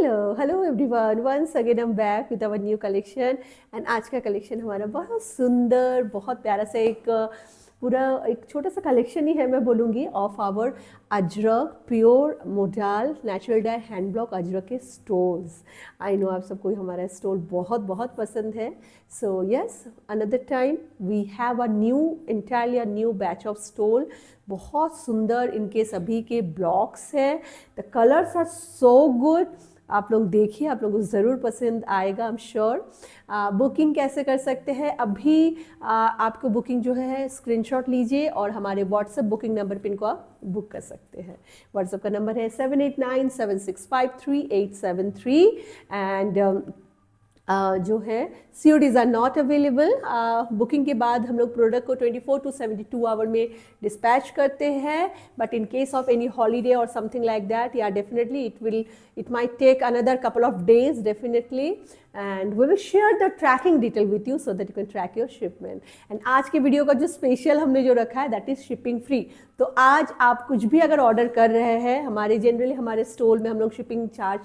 Hello everyone, once again I am back with our new collection. And आज का collection हमारा बहुत सुंदर, बहुत प्यारा सा पूरा एक छोटा सा कलेक्शन ही है, मैं बोलूँगी, of our Ajrak pure modal natural dye hand block Ajrak के स्टोल्स। आई नो आप सबको हमारा स्टोल बहुत बहुत पसंद है। So yes, another time we have a entirely new batch of stole. बहुत सुंदर इनके सभी के ब्लॉक्स हैं। The colours are so good. आप लोग देखिए, आप लोगों को ज़रूर पसंद आएगा, आई एम श्योर। बुकिंग कैसे कर सकते हैं? अभी आपको बुकिंग जो है स्क्रीनशॉट लीजिए और हमारे व्हाट्सएप बुकिंग नंबर पे इनको आप बुक कर सकते हैं। व्हाट्सएप का नंबर है 7897653873 एंड जो है CODs are not available. Booking के बाद हम लोग प्रोडक्ट को 24 to 72 आवर में डिस्पैच करते हैं, but in case of any holiday और समथिंग लाइक दैट, या definitely it might take another couple of days definitely, and we will share the tracking detail with you so that you can track your shipment. And आज के video का जो special हमने जो रखा है that is shipping free. तो आज आप कुछ भी अगर ऑर्डर कर रहे हैं, जनरली हमारे स्टोर में हम लोग शिपिंग चार्ज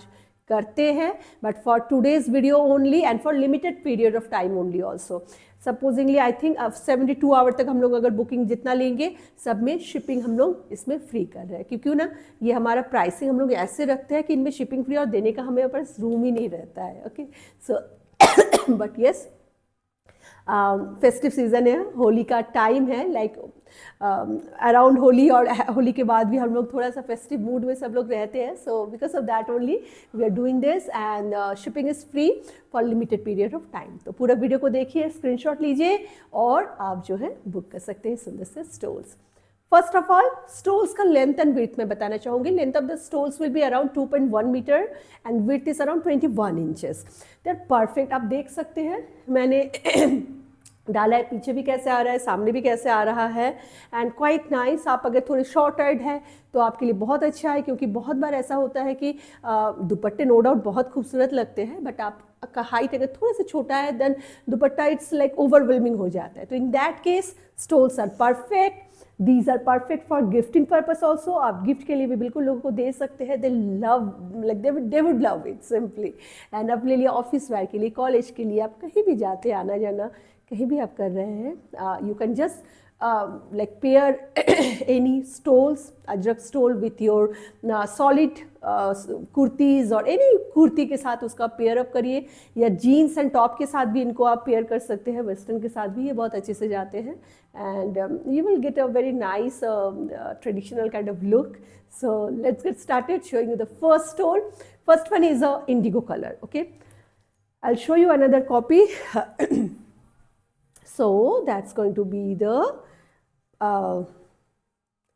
करते हैं, but for today's video only and for limited period of time only also. Supposingly I think 72 hour तक हम लोग अगर बुकिंग जितना लेंगे, सब में शिपिंग हम लोग इसमें फ्री कर रहे हैं, क्योंकि ना ये हमारा प्राइसिंग हम लोग ऐसे रखते हैं कि इनमें शिपिंग फ्री और देने का हमें पास रूम ही नहीं रहता है। Okay, so but yes, festive season है, होली का टाइम है, लाइक अराउंड होली और होली के बाद भी हम लोग थोड़ा सा फेस्टिव मूड में सब लोग रहते हैं। So because of that only we are doing this, and shipping is free for limited period of time. तो पूरा वीडियो को देखिए, स्क्रीनशॉट लीजिए और आप जो है बुक कर सकते हैं सुंदर से stoles. First of all, stoles का लेंथ एंड विड्थ मैं बताना चाहूँगी। Length of the stoles will be around 2.1 metre and width is around 21 inches. They are perfect. आप देख सकते हैं मैंने डाला है, पीछे भी कैसे आ रहा है, सामने भी कैसे आ रहा है, एंड क्वाइट नाइस। आप अगर थोड़े शॉर्टेड है तो आपके लिए बहुत अच्छा है, क्योंकि बहुत बार ऐसा होता है कि दुपट्टे नो डाउट बहुत खूबसूरत लगते हैं, बट आपका हाइट अगर थोड़ा सा छोटा है then dupatta it's like overwhelming हो जाता है। तो in that case stoles are perfect. These are perfect for gifting purpose also. आप गिफ्ट के लिए भी बिल्कुल लोगों को दे सकते हैं। They love, like they would love it simply. And अपने लिए ऑफिस वेयर के लिए, कॉलेज के लिए, आप कहीं भी जाते हैं, आना जाना कहीं भी आप कर रहे हैं, you can just like pair any stoles, ajrak stole with your solid kurtis और एनी कुर्ती के साथ उसका पेयर अप करिए, या जीन्स एंड टॉप के साथ भी इनको आप पेयर कर सकते हैं। वेस्टर्न के साथ भी ये बहुत अच्छे से जाते हैं, and you will get a very nice traditional kind of look. So let's get started showing you the first stole. First one is a indigo colour. Okay, I will show you another copy. So that's going to be the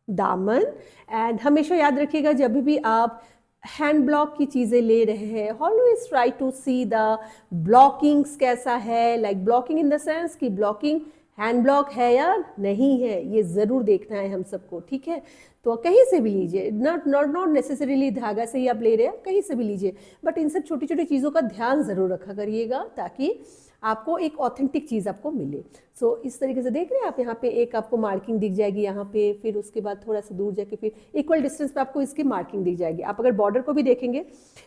daman. And हमेशा याद रखिएगा, जब भी आप hand block की चीज़ें ले रहे हैं, always try to see the blockings कैसा है, like blocking in the sense कि ब्लॉकिंग हैंड ब्लॉक है या नहीं है, ये ज़रूर देखना है हम सबको, ठीक है? तो कहीं से भी लीजिए, नॉट नेसेसरीली धागा से ही आप ले रहे हैं, कहीं से भी लीजिए, बट इन सब छोटी छोटी चीज़ों का ध्यान ज़रूर रखा करिएगा ताकि आपको एक ऑथेंटिक चीज़ आपको मिले। सो इस तरीके से देख रहे हैं आप, यहाँ पे एक आपको मार्किंग दिख जाएगी यहाँ पे, फिर उसके बाद थोड़ा सा दूर जाके फिर इक्वल डिस्टेंस पे आपको इसकी मार्किंग दिख जाएगी। आप अगर बॉर्डर को भी देखेंगे,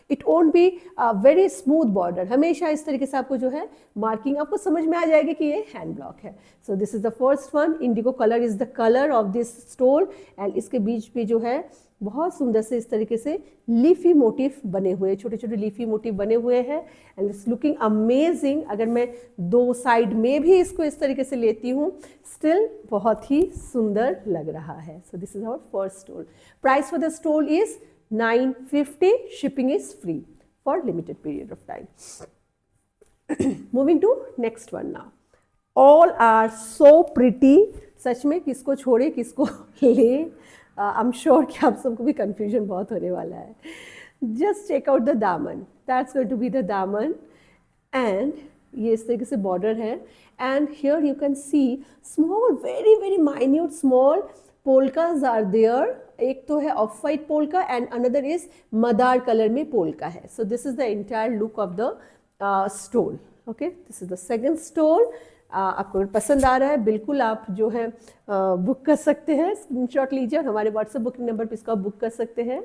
it won't be very smooth border, हमेशा इस तरीके से आपको जो है मार्किंग आपको समझ में आ जाएगी कि ये हैंड ब्लॉक है। So this is the first one. Indigo colour is the colour of this stole, and इसके बीच पे जो है बहुत सुंदर से इस तरीके से लीफी मोटिव बने हुए, छोटे छोटे लीफी मोटिव बने हुए हैं, एंड इट्स लुकिंग अमेजिंग। अगर मैं दो साइड में भी इसको इस तरीके से लेती हूँ, स्टिल बहुत ही सुंदर लग रहा है. So this is our first stole. Price for the stole is 950. Shipping is free for limited period of time. Moving to next one now. All are so pretty. सच में किसको छोड़े किसको ले, आई एम श्योर कि आप सबको भी कंफ्यूजन बहुत होने वाला है. जस्ट चेक आउट द दामन. That's going to be the दामन, एंड ये इस तरीके से बॉर्डर है, and here you can see small, very very minute small polkas are there. एक तो है of white polka and another is मदार कलर में पोल्का है. So this is the entire look of the stole. Okay, this is the second stole. आपको अगर पसंद आ रहा है, बिल्कुल आप जो है बुक कर सकते हैं. स्क्रीनशॉट लीजिए और हमारे व्हाट्सएप बुकिंग नंबर पर इसका बुक कर सकते हैं.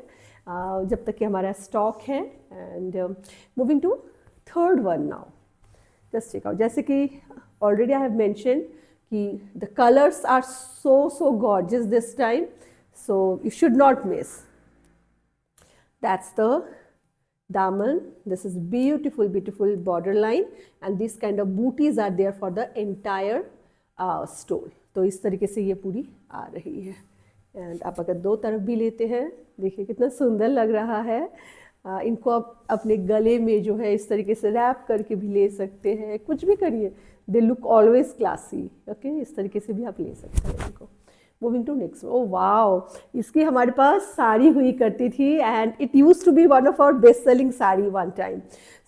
जब तक कि हमारा स्टॉक है। And moving to third one now, just check out. जैसे कि ऑलरेडी आई हैव मेंशन कि the colours are so gorgeous this time, so you should not miss. That's the daman. This is beautiful border line, and these kind of booties are there for the entire stole. तो इस तरीके से ये पूरी आ रही है। And आप अगर दो तरफ भी लेते हैं, देखिए कितना सुंदर लग रहा है। इनको आप अपने गले में जो है इस तरीके से रैप करके भी ले सकते हैं, कुछ भी करिए, they look always classy. Okay, इस तरीके से भी आप ले सकते हैं इनको। Moving to next. Oh wow, इसकी हमारे पास साड़ी हुई करती थी and it use to be one of our best selling sari one time.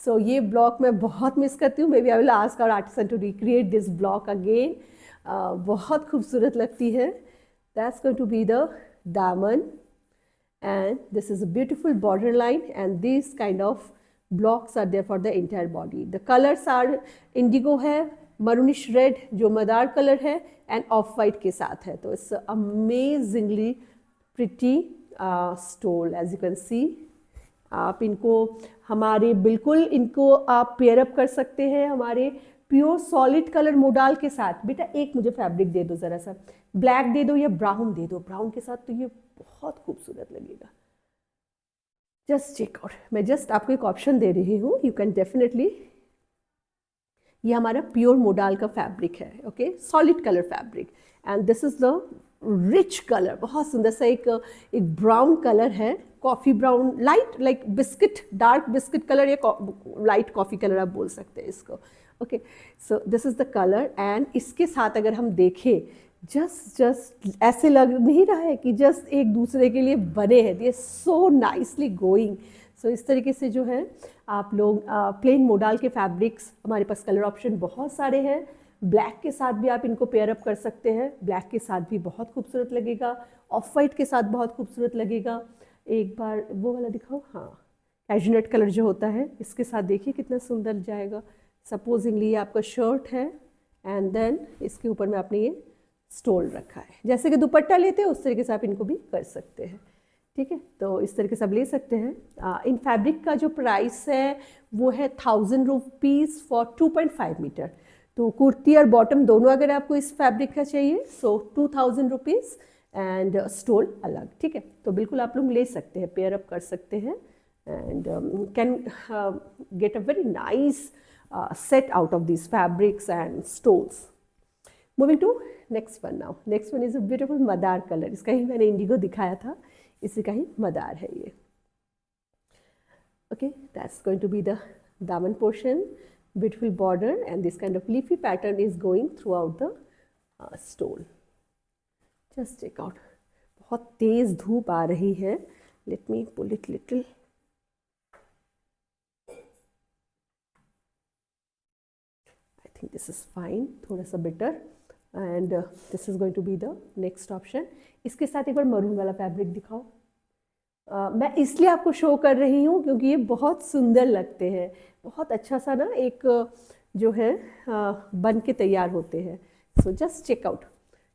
So ये ब्लॉक मैं बहुत मिस करती हूँ। Maybe I will ask our artisan to recreate this block again. बहुत खूबसूरत लगती है। That's going to be the दामन, and this is a beautiful border line, and these kind of blocks are there for the entire body. The colors are indigo है, maroonish red जो मदार colour है, and off white के साथ है। तो it's amazingly pretty stole as you can see. आप इनको हमारे बिल्कुल इनको आप पेयर अप कर सकते हैं हमारे प्योर सॉलिड कलर मोडाल के साथ। बेटा एक मुझे फैब्रिक दे दो ज़रा सा, ब्लैक दे दो या ब्राउन दे दो, ब्राउन के साथ तो ये बहुत खूबसूरत लगेगा। जस्ट चेक आउट, मैं जस्ट आपको एक ऑप्शन दे रही हूँ, यू कैन डेफिनेटली। ये हमारा प्योर मोडाल का फैब्रिक है, okay, solid colour fabric, and this is the rich colour, बहुत सुंदर सा एक ब्राउन कलर है, coffee brown, light like biscuit, dark biscuit colour या लाइट कॉफ़ी कलर आप बोल सकते हैं इसको। Okay, so this is the colour, and इसके साथ अगर हम देखें जस्ट ऐसे लग नहीं रहा है कि जस्ट एक दूसरे के लिए बने हैं, दे सो नाइसली गोइंग। सो इस तरीके से जो है आप लोग प्लेन मोडाल के फैब्रिक्स, हमारे पास कलर ऑप्शन बहुत सारे हैं। ब्लैक के साथ भी आप इनको पेयर अप कर सकते हैं, ब्लैक के साथ भी बहुत खूबसूरत लगेगा, ऑफ वाइट के साथ बहुत खूबसूरत लगेगा। एक बार वो वाला दिखाओ, हाँ, कैजुनेट कलर जो होता है इसके साथ देखिए कितना सुंदर जाएगा। सपोजिंगली ये आपका शर्ट है, एंड देन इसके ऊपर में आपने ये स्टोल रखा है, जैसे कि दुपट्टा लेते हैं उस तरीके से आप इनको भी कर सकते हैं। ठीक है, तो इस तरीके से आप ले सकते हैं। इन फैब्रिक का जो प्राइस है वो है 1000 रुपीज़ फॉर 2.5 मीटर। तो कुर्ती और बॉटम दोनों अगर आपको इस फैब्रिक का चाहिए, सो 2000 रुपीज़ एंड स्टोल अलग। ठीक है, तो बिल्कुल आप लोग ले सकते हैं, पेयर अप कर सकते हैं, and can get a very nice set out of these fabrics and stoles. Moving to next one now. Next one is a beautiful Madar color. इसका ही मैंने इंडिगो दिखाया था, इसी का ही मदार है ये। Okay, that's going to be the daman portion. Beautiful border, and this kind of leafy pattern is going throughout the stole. Just check out. बहुत तेज धूप आ रही है। Let me pull it little. This is fine, थोड़ा सा better, and this is going to be the next option. इसके साथ एक बार maroon वाला फैब्रिक दिखाओ। मैं इसलिए आपको शो कर रही हूँ क्योंकि ये बहुत सुंदर लगते हैं, बहुत अच्छा सा ना एक जो है बन के तैयार होते हैं। सो जस्ट चेक आउट,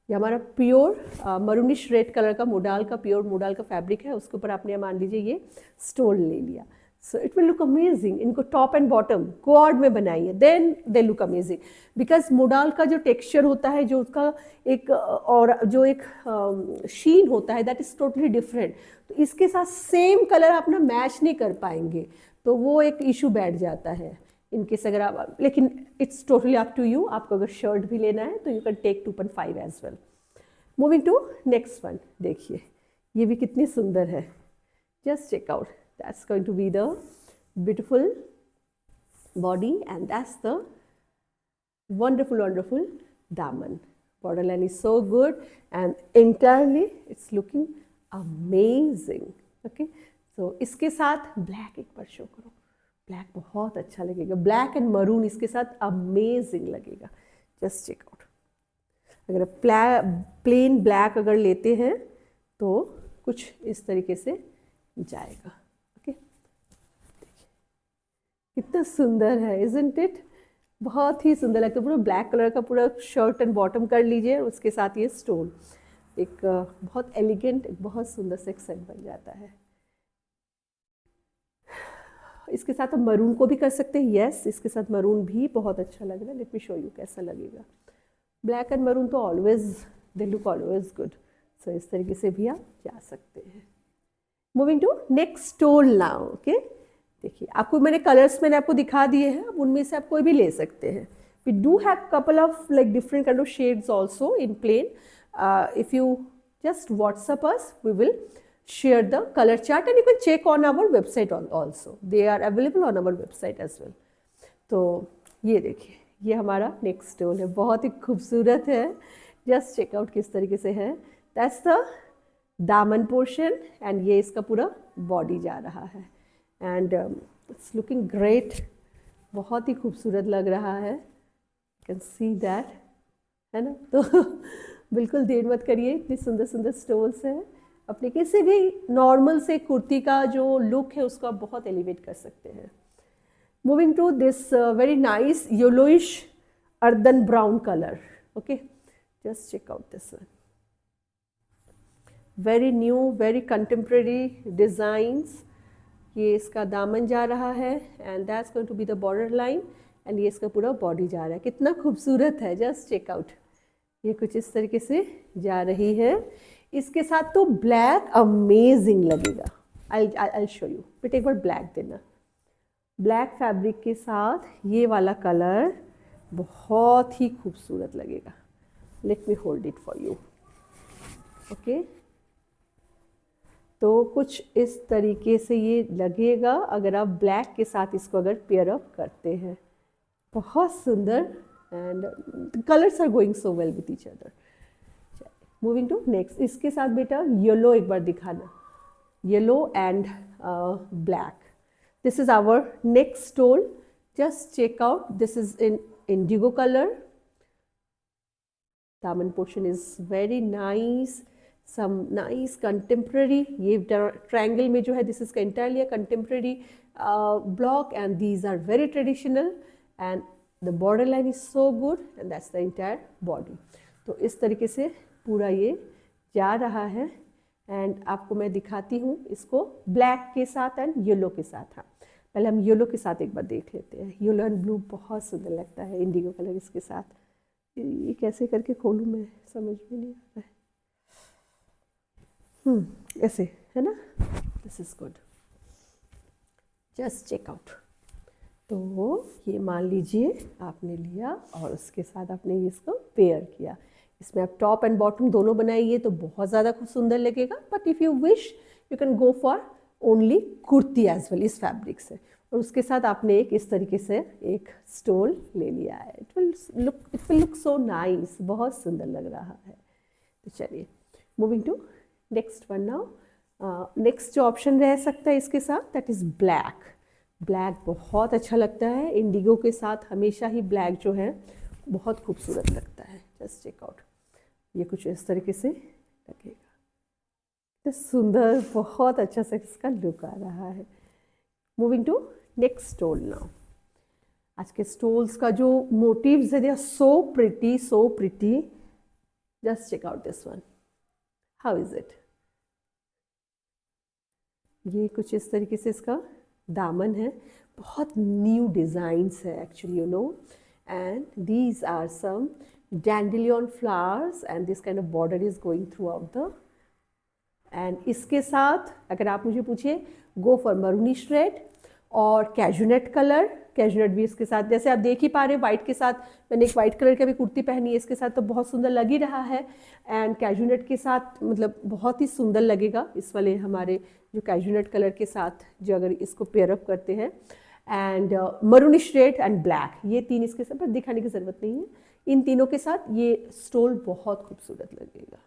ये हमारा प्योर मरूनिश रेड कलर का मोडाल का प्योर मोडाल का फैब्रिक है, उसके ऊपर आपने मान लीजिए ये स्टोल ले लिया। So it will look amazing. इनको टॉप एंड बॉटम कोऑर्ड में बनाइए, then they look amazing, because modal का जो टेक्सचर होता है, जो उसका एक और जो एक शीन होता है, दैट इज टोटली डिफरेंट। तो इसके साथ सेम कलर आप ना मैच नहीं कर पाएंगे, तो वो एक इशू बैठ जाता है इनकेस अगर आप, लेकिन it's totally up to you. आपको अगर शर्ट भी लेना है तो you can take 2.5 as well. Moving to next one, देखिए ये भी कितनी सुंदर है। Just check out, that's going to be the beautiful body, and that's the wonderful daman. Borderline is so good, and entirely it's looking amazing. Okay, so इसके साथ black एक बार show करो, ब्लैक बहुत अच्छा लगेगा, ब्लैक एंड मरून इसके साथ amazing लगेगा। जस्ट चेक आउट, अगर प्लेन ब्लैक अगर लेते हैं तो कुछ इस तरीके से जाएगा। कितना सुंदर है, इजंट इट? बहुत ही सुंदर लगता है। पूरा ब्लैक कलर का पूरा शर्ट एंड बॉटम कर लीजिए, उसके साथ ये स्टोन, एक बहुत एलिगेंट, एक बहुत सुंदर से एक सेट बन जाता है। इसके साथ हम मरून को भी कर सकते हैं। यस, इसके साथ मरून भी बहुत अच्छा लग रहा है। लेट मी शो यू कैसा लगेगा। ब्लैक एंड मरून तो always they look always good. So इस तरीके से भी आप जा सकते हैं। Moving to next stole now. Okay, देखिए आपको मैंने आपको दिखा दिए हैं, अब उनमें से आप कोई भी ले सकते हैं। We do have couple of like different kind of shades also in plain. If you just WhatsApp us, we will share the color chart and you can check on our website also. They are available on our website as well. तो ये देखिए, ये हमारा next stall है, बहुत ही खूबसूरत है। Just check out किस तरीके से है। दैट्स द दामन पोर्शन एंड ये इसका पूरा बॉडी जा रहा है एंड इट्स लुकिंग ग्रेट, बहुत ही खूबसूरत लग रहा है। यू कैन सी दैट, है ना। तो बिल्कुल देर मत करिए, इतनी सुंदर सुंदर स्टोल्स हैं। अपने किसी भी नॉर्मल से कुर्ती का जो लुक है उसको आप बहुत एलिवेट कर सकते हैं। Moving to this very nice yellowish earthen brown colour. Okay, just check out this one, very new, very contemporary designs. ये इसका दामन जा रहा है and that's going to be the border line and ये इसका पूरा बॉडी जा रहा है। कितना खूबसूरत है, जस्ट चेक आउट। ये कुछ इस तरीके से जा रही है। इसके साथ तो ब्लैक अमेजिंग लगेगा। आई शो यू, फिर एक बार ब्लैक देना। ब्लैक फैब्रिक के साथ ये वाला कलर बहुत ही खूबसूरत लगेगा। Let me hold it for you. Okay, तो कुछ इस तरीके से ये लगेगा अगर आप ब्लैक के साथ इसको अगर पेयर अप करते हैं। बहुत सुंदर and colours are going so well with each other. Moving to next, इसके साथ बेटा येलो एक बार दिखाना, yellow and black. This is our next stole, just check out. This is in indigo colour. दामन portion is very nice, some nice contemporary. ये triangle में जो है this is entirely contemporary block and these are very traditional and the border line is so good and that's the entire body. तो इस तरीके से पूरा ये जा रहा है एंड आपको मैं दिखाती हूँ इसको ब्लैक के साथ एंड येलो के साथ। हाँ, पहले हम येलो के साथ एक बार देख लेते हैं। येलो एंड ब्लू बहुत सुंदर लगता है, इंडिगो कलर इसके साथ। ये कैसे करके खोलूँ मैं, समझ में नहीं आ रहा है। ऐसे है ना, this is good, just check out. तो ये मान लीजिए आपने लिया और उसके साथ आपने इसको पेयर किया। इसमें आप टॉप एंड बॉटम दोनों बनाइए तो बहुत ज़्यादा खूब सुंदर लगेगा। But if you wish you can go for only kurti as well इस फैब्रिक से। और उसके साथ आपने एक इस तरीके से एक स्टोल ले लिया है। It will look so nice, बहुत सुंदर लग रहा है। तो चलिए moving to next one now. Next जो ऑप्शन रह सकता है इसके साथ दैट इज़ ब्लैक। ब्लैक बहुत अच्छा लगता है, इंडिगो के साथ हमेशा ही ब्लैक जो है बहुत खूबसूरत लगता है। जस्ट चेक आउट, ये कुछ इस तरीके से लगेगा, तो सुंदर, बहुत अच्छा सा इसका लुक आ रहा है। Moving to next stole now. आज के स्टोल्स का जो मोटिव्स है they are so pretty, so pretty. Just check out this one, how is it. ये कुछ इस तरीके से इसका दामन है, बहुत न्यू डिज़ाइंस है actually, you know, and these are some dandelion flowers and this kind of border is going throughout the. एंड इसके साथ अगर आप मुझे पूछिए गो फॉर मरूनिश रेड और कैजुनेट कलर। कैजुनेट भी इसके साथ, जैसे आप देख ही पा रहे हैं वाइट के साथ मैंने एक वाइट कलर की भी कुर्ती पहनी है, इसके साथ तो बहुत सुंदर लग ही रहा है। एंड कैजुनेट के साथ मतलब बहुत ही सुंदर लगेगा इस वाले हमारे जो कैजुनेट कलर के साथ जो अगर इसको पेयर अप करते हैं। And maroonish red and black, ये तीन इसके साथ, पर दिखाने की ज़रूरत नहीं है। इन तीनों के साथ ये स्टोल बहुत खूबसूरत लगेगा।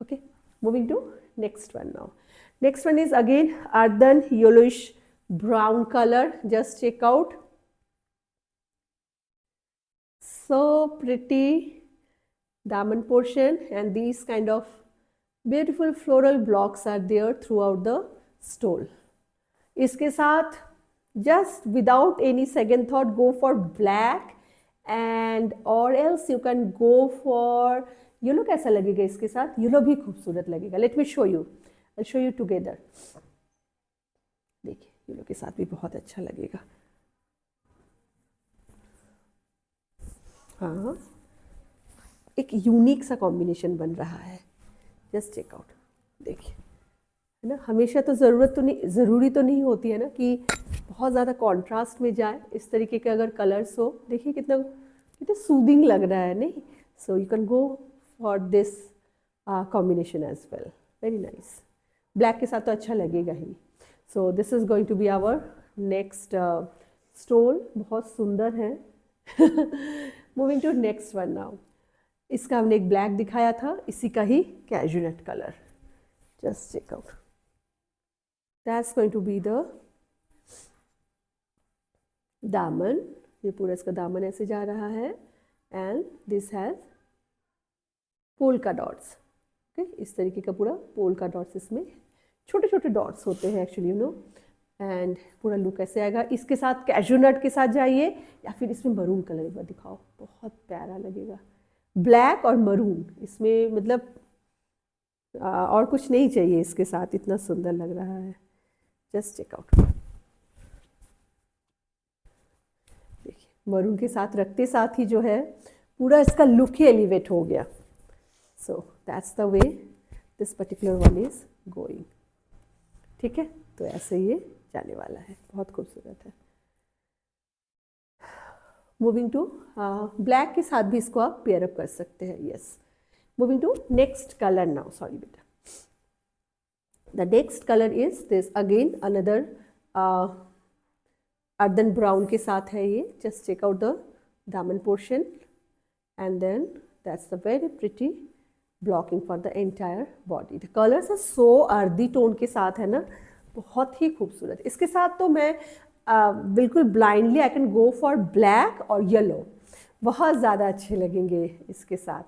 Okay, moving to next one now. Next one is again earthen yellowish brown color. Just check out, so pretty daman portion and these kind of beautiful floral blocks are there throughout the stole. इसके साथ just without any second thought go for black and or else you can go for yellow। कैसा लगेगा इसके साथ, yellow भी खूबसूरत लगेगा। Let me show you, I'll show you together। देखिए येलो के साथ भी बहुत अच्छा लगेगा। हाँ, एक यूनिक सा कॉम्बिनेशन बन रहा है, जस्ट चेक आउट। देखिए, है ना, हमेशा तो ज़रूरी तो नहीं होती है ना कि बहुत ज़्यादा कॉन्ट्रास्ट में जाए। इस तरीके के अगर कलर्स हो, देखिए कितना कितना सूदिंग लग रहा है, नहीं? So you can go for this combination as well, very nice. Black के साथ तो अच्छा लगेगा ही। So this is going to be our next stole, बहुत सुंदर है। Moving to next one now. इसका हमने एक ब्लैक दिखाया था, इसी का ही cashew nut colour, just check out. That's going to be the दामन। ये पूरा इसका दामन ऐसे जा रहा है, and this has polka dots. Okay, इस तरीके का पूरा पोल्का डॉट्स, इसमें छोटे छोटे डॉट्स होते हैं एक्चुअली, यू नो। एंड पूरा लुक ऐसे आएगा। इसके साथ कैजुनट के साथ जाइए, या फिर इसमें मरून कलर एक बार दिखाओ, बहुत प्यारा लगेगा। ब्लैक और मरून, इसमें मतलब और कुछ नहीं चाहिए इसके साथ, इतना सुंदर लग रहा है। Just check out. देखिए, मरून के साथ रखते साथ ही जो है पूरा इसका लुक ही एलिवेट हो गया। सो that's the way this particular one is going. ठीक है, तो ऐसे ये जाने वाला है, बहुत खूबसूरत है। मूविंग टू ब्लैक के साथ भी इसको आप पेयर अप कर सकते हैं। Yes, moving to next colour now. Sorry बेटा, the next colour is this, again another earthen brown के साथ है ये। जस्ट चेक आउट द दामन portion, and then that's the very pretty blocking for the entire body. The colours are so earthy tone के साथ है ना, बहुत ही खूबसूरत। इसके साथ तो मैं बिल्कुल blindly I can go for black और येलो, बहुत ज़्यादा अच्छे लगेंगे इसके साथ,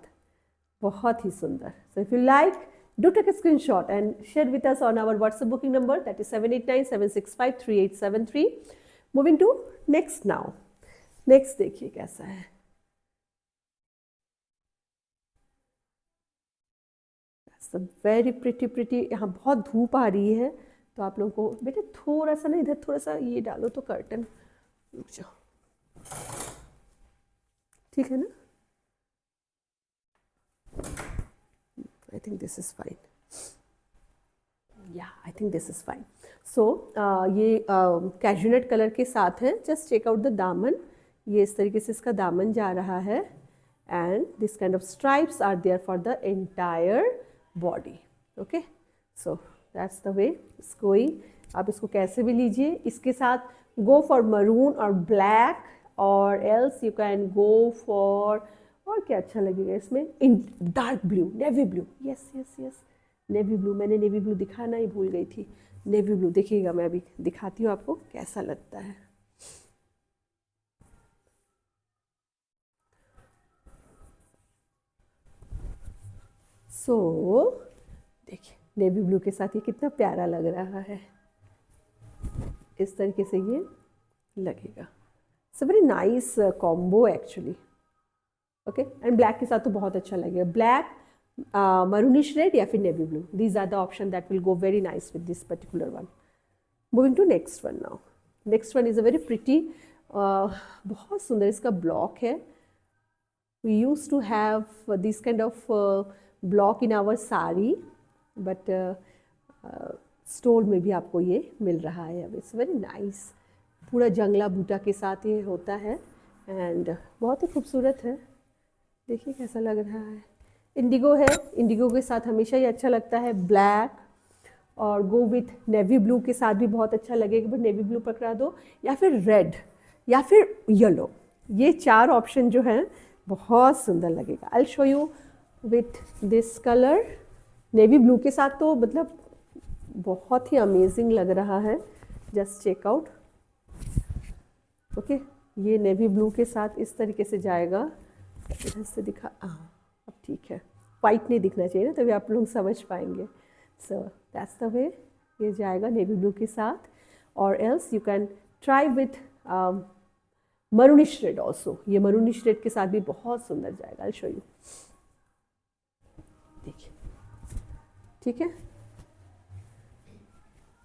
बहुत ही सुंदर। So if you like, do take a screenshot and share with us on our WhatsApp booking number, that is 7897653873. Moving to next now. Next देखिए कैसा है। That's a very pretty। यहाँ बहुत धूप आ रही है, तो आप लोगों को बेटे थोड़ा सा ना इधर थोड़ा सा ये डालो तो कर्टन, रुक जाओ, ठीक है ना? I think this is fine. Yeah, I think this is fine. So ये कैजुनट कलर के साथ है। जस्ट चेक आउट द दामन, ये इस तरीके से इसका दामन जा रहा है, and this kind of stripes are there for the entire body. Okay, so that's the way it's going. आप इसको कैसे भी लीजिए, इसके साथ गो फॉर मरून और ब्लैक, और else you can go for, और क्या अच्छा लगेगा इसमें, in dark blue, navy blue. Yes yes yes, navy blue, मैंने नेवी ब्लू दिखाना ही भूल गई थी। नेवी ब्लू देखिएगा, मैं अभी दिखाती हूँ आपको कैसा लगता है। सो देखिए, नेवी ब्लू के साथ ये कितना प्यारा लग रहा है, इस तरीके से ये लगेगा। It's a very nice combo actually. Okay, and black के साथ तो बहुत अच्छा लगेगा। ब्लैक, maroonish red या फिर navy blue, these are the option that will go very nice with this particular one. Moving to next one now. Next one is a very pretty, बहुत सुंदर इसका block है। We used to have this kind of block in our sari, but stole में भी आपको ये मिल रहा है अब। इट्स वेरी नाइस, पूरा जंगला बूटा के साथ ये होता है, एंड बहुत ही खूबसूरत है। देखिए कैसा लग रहा है। इंडिगो है, इंडिगो के साथ हमेशा ही अच्छा लगता है ब्लैक, और गो विथ नेवी ब्लू के साथ भी बहुत अच्छा लगेगा, बट नेवी ब्लू पकड़ा दो, या फिर रेड, या फिर येलो। ये चार ऑप्शन जो हैं बहुत सुंदर लगेगा। आई will show you with this colour. Navy blue के साथ तो मतलब बहुत ही अमेजिंग लग रहा है। Just check out. ओके, ये नेवी ब्लू के साथ इस तरीके से जाएगा, इधर से दिखा, हाँ अब ठीक है, वाइट नहीं दिखना चाहिए ना, तभी आप लोग समझ पाएंगे। सो दैट्स द वे ये जाएगा नेवी ब्लू के साथ, और else you can try with maroonish red also. ये मरूनिश रेड के साथ भी बहुत सुंदर जाएगा। आई शो यू, देखिए, ठीक है,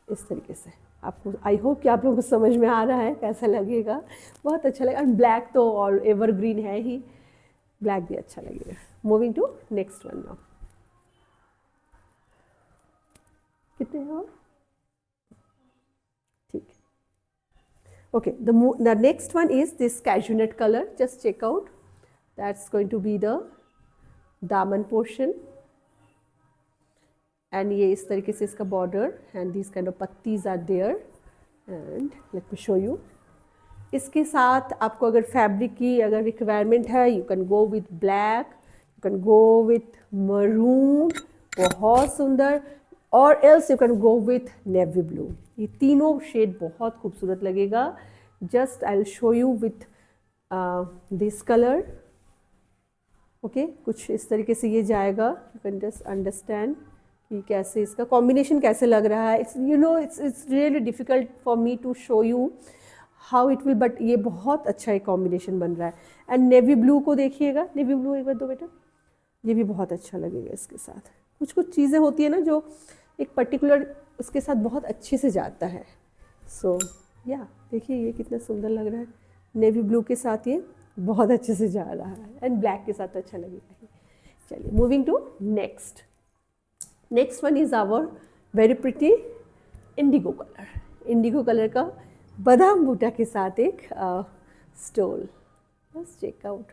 इस तरीके से। आपको, आई होप कि आप लोगों को समझ में आ रहा है कैसा लगेगा, बहुत अच्छा लगेगा। एंड ब्लैक तो और एवरग्रीन है ही, ब्लैक भी अच्छा लगेगा। Moving to next one now. कितने हैं और? ठीक है। Okay, the next one is this cashew nut colour, just check out, that's going to be the दामन पोर्शन। एंड ये इस तरीके से इसका border and this kind of पत्तीज are there. And let me show you. इसके साथ आपको अगर फैब्रिक की अगर रिक्वायरमेंट है, you can go with black, you can go with maroon, बहुत सुंदर, और else you can go with navy blue. ये तीनों शेड बहुत खूबसूरत लगेगा। Just I will show you with this colour. Okay, कुछ इस तरीके से ये जाएगा। यू कैन जस्ट अंडरस्टैंड कि कैसे इसका कॉम्बिनेशन कैसे लग रहा है। It's you know it's really difficult for me to show you how it will, but ये बहुत अच्छा एक कॉम्बिनेशन बन रहा है। एंड नेवी ब्लू को देखिएगा, नेवी ब्लू एक बार दो बेटा, ये भी बहुत अच्छा लगेगा इसके साथ। कुछ कुछ चीज़ें होती है ना जो एक पर्टिकुलर उसके साथ बहुत अच्छे से जाता है। सो या देखिए ये कितना सुंदर लग रहा है, नेवी ब्लू के साथ ये बहुत अच्छे से जा रहा है, एंड ब्लैक के साथ तो अच्छा लगेगा ही। चलिए moving to next. Next one is our very pretty indigo colour. Indigo colour का बादाम बूटा के साथ एक स्टोल। बस चेक आउट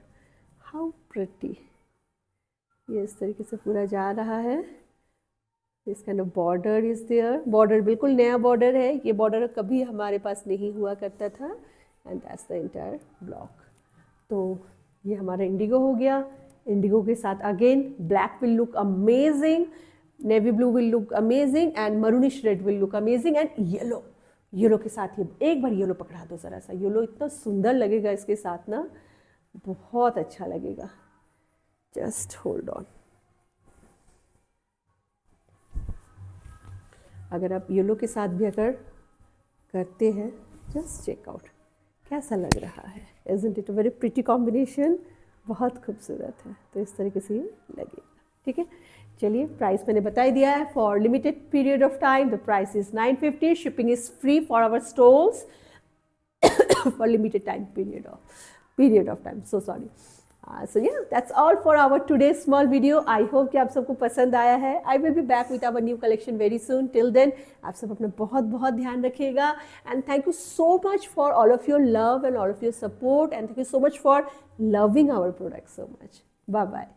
हाउ प्रिटी, ये इस तरीके से पूरा जा रहा है। This kind of border is there. Border बिल्कुल नया बॉर्डर है, ये बॉर्डर कभी हमारे पास नहीं हुआ करता था। And that's the entire block. तो ये हमारा इंडिगो हो गया। इंडिगो के साथ again black will look amazing, navy blue will look amazing, and maroonish red will look amazing, and yellow, yellow के साथ ये एक बार येलो पकड़ा दो ज़रा सा, येलो इतना सुंदर लगेगा इसके साथ ना, बहुत अच्छा लगेगा। Just hold on. अगर आप येलो के साथ भी अगर करते हैं, जस्ट चेक आउट कैसा लग रहा है। Isn't it a very pretty combination, बहुत खूबसूरत है। तो इस तरीके से ये लगेगा। ठीक है, चलिए प्राइस मैंने बता ही दिया है। For limited period of time the price is 950, shipping is free for our stores for limited time period of time, so sorry. So yeah that's all for our today small video. I hope कि आप सबको पसंद आया है। I will be back with our new collection very soon. Till then आप सब अपना बहुत बहुत ध्यान रखिएगा, and thank you so much for all of your love and all of your support, and thank you so much for loving our product so much. Bye bye.